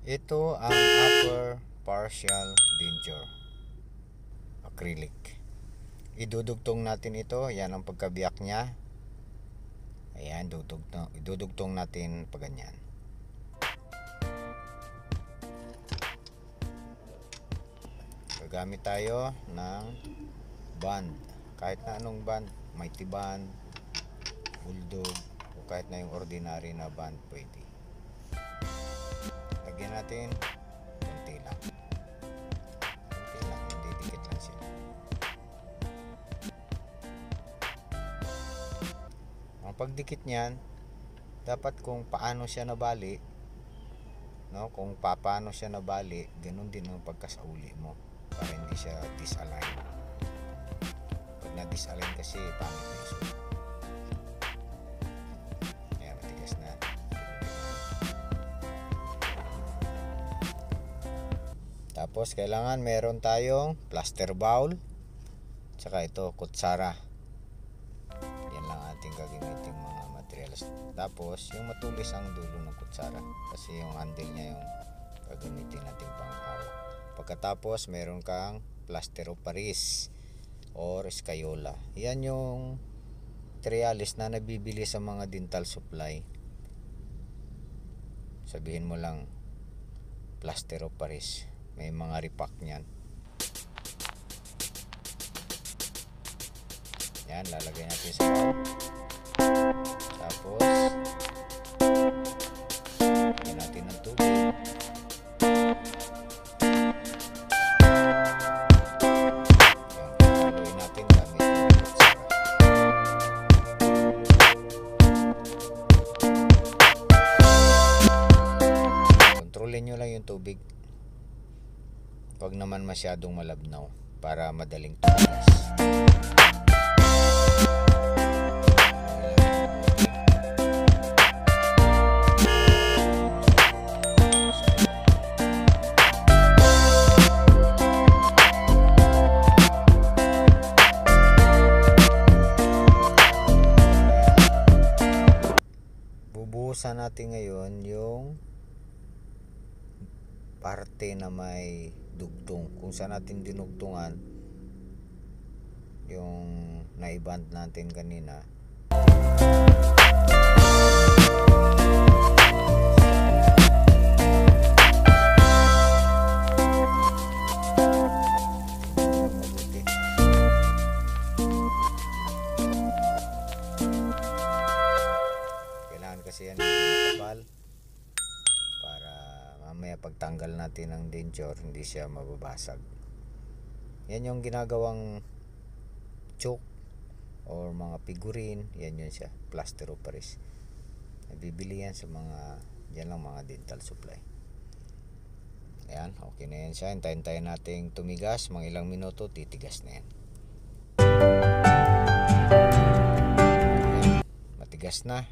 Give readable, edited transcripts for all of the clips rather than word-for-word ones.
Ito ang upper partial denture acrylic. Idudugtong natin ito. Yan ang pagkabiyak niya. Ayan, idudugtong natin pa ganyan. Gagamit tayo ng band. Kahit na anong band, mighty band, bulldog, o kahit na yung ordinary na band pwede. Lagyan natin konti lang, hindi dikit lang siya. Ang pagdikit niyan, dapat kung paano siya nabali, no? Kung paano siya nabali, ganun din ang pagkasauli mo para hindi siya disalign. Pag na-disalign kasi, pangit na yung sulit. Ayan, matigas na. Tapos kailangan meron tayong plaster bowl, tsaka ito kutsara. Yan lang ating gagamitin mga materials. Tapos yung matulis ang dulo ng kutsara kasi yung handle niya yung gagamitin nating panghawak. Pagkatapos meron kang plaster of Paris or escayola. Yan yung materials na nabibili sa mga dental supply. Sabihin mo lang plaster of Paris. May mga repack niyan. Yan, lalagay natin sa bowl. Tapos lagyan natin ng tubig. Yan, haluin natin gamit ng kutsara. Kontrolin nyo lang yung tubig. Huwag naman masyadong malabnaw para madaling tumigas. Bubuhusan natin ngayon yung parte na may dugtong, kung saan natin dinugtungan yung naiband natin kanina. Kailangan kasi yan makapal para mamaya pagtanggal natin ng denture hindi siya mababasag. Yan yung ginagawang choke or mga figurine. Yan yun siya, plaster of Paris. Nabibili yan sa mga dyan lang mga dental supply. Ayan, okay na yan siya. Hintayin tayo nating tumigas, mga ilang minuto titigas na yan. Ayan, matigas na.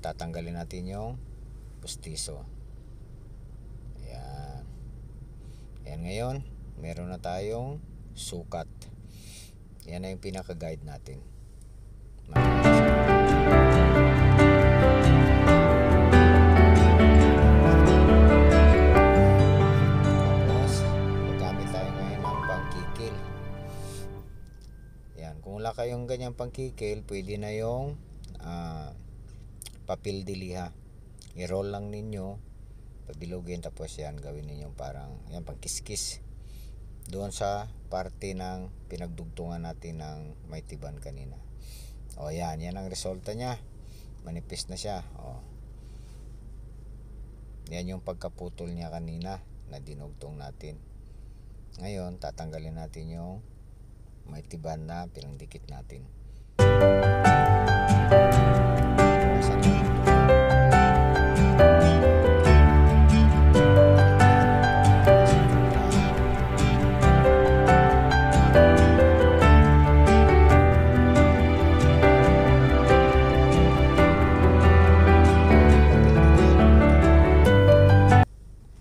Tatanggalin natin yung pustiso. Ayan. Ayan, ngayon meron na tayong sukat. Yan na yung pinaka-guide natin. Tapos magamit tayo ngayon ng pangkikil. Ayan, kung wala kayong ganyang pangkikil, pwede na yung papel de liha. I-roll lang ninyo, pabilugin, tapos yan gawin ninyo parang yan, pang kiskis doon sa parte ng pinagdugtungan natin ng may tiban kanina. O yan, yan ang resulta nya. Manipis na siya. O, yan yung pagkaputol niya kanina na dinugtong natin. Ngayon tatanggalin natin yung may tiban na pinagdikit natin.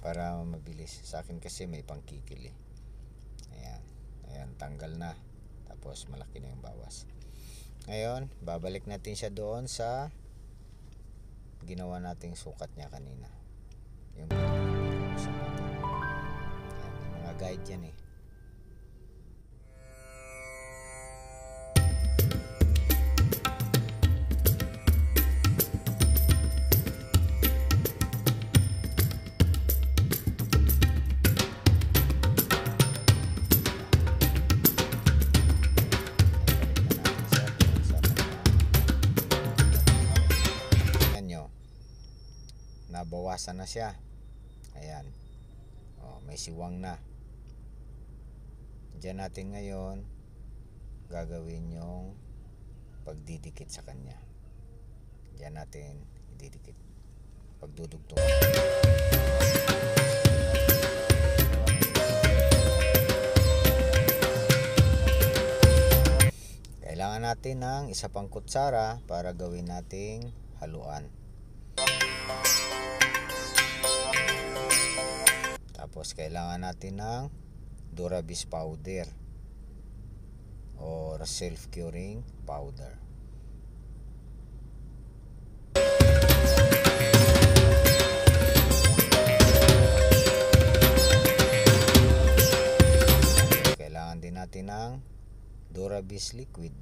Para mabilis. Sa akin kasi may pangkikil eh. Ayan. Ayan, tanggal na. Tapos malaki na yung bawas. Ngayon, babalik natin siya doon sa ginawa nating sukat niya kanina. Yung pinag-uusan natin. Ayan, yung mga guide yan eh. Nabawasan na siya. Ayan. May siwang na. Diyan natin ngayon gagawin yung pagdidikit sa kanya. Diyan natin ididikit. Pagdudugtong. Kailangan natin ng isa pang kutsara para gawin nating haluan. Tapos kailangan natin ng Durabis powder or self-curing powder. Kailangan din natin ng Durabis liquid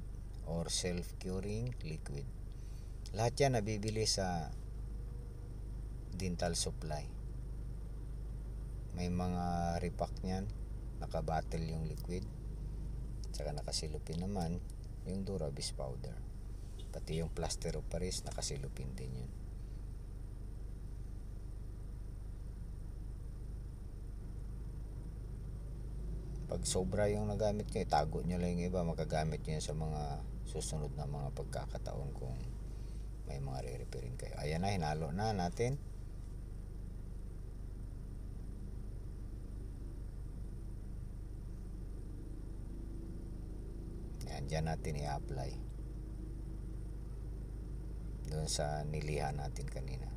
or self-curing liquid. Lahat yan nabibili sa dental supply. May mga repack niyan, nakabattle yung liquid, tsaka nakasilupin naman yung Durabis powder. Pati yung plaster of Paris nakasilupin din yun. Pag sobra yung nagamit nyo, itago nyo lang yung iba. Magagamit nyo yan sa mga susunod na mga pagkakataon kung may mga re-repairin kayo. Ayan na, hinalo na natin. Diyan natin i-apply doon sa nilihan natin kanina.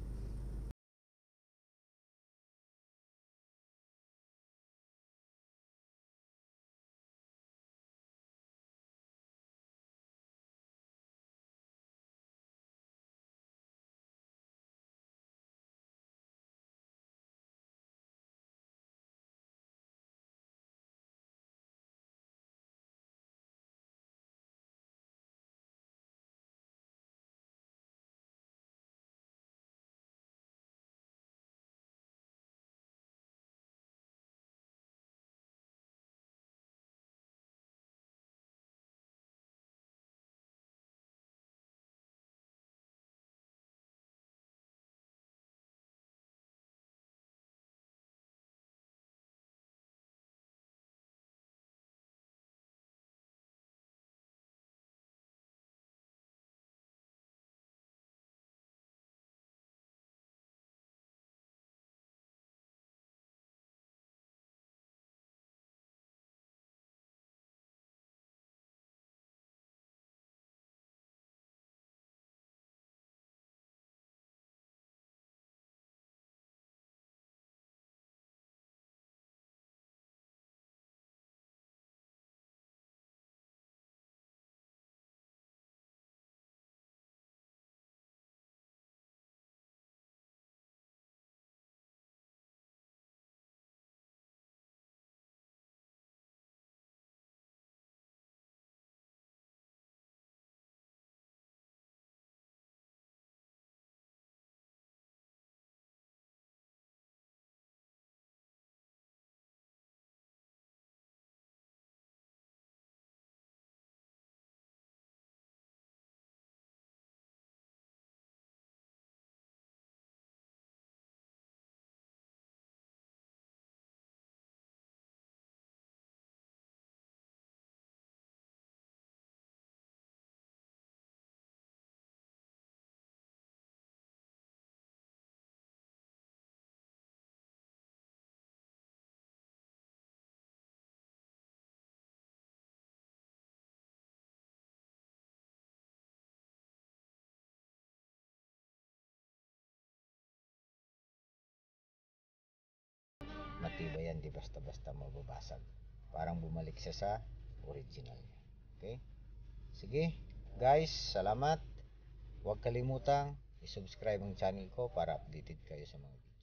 Matibay yan, di basta-basta mababasag parang bumalik siya sa original niya. Okay? Sige, guys, salamat. Huwag kalimutang i-subscribe ang channel ko para updated kayo sa mga video.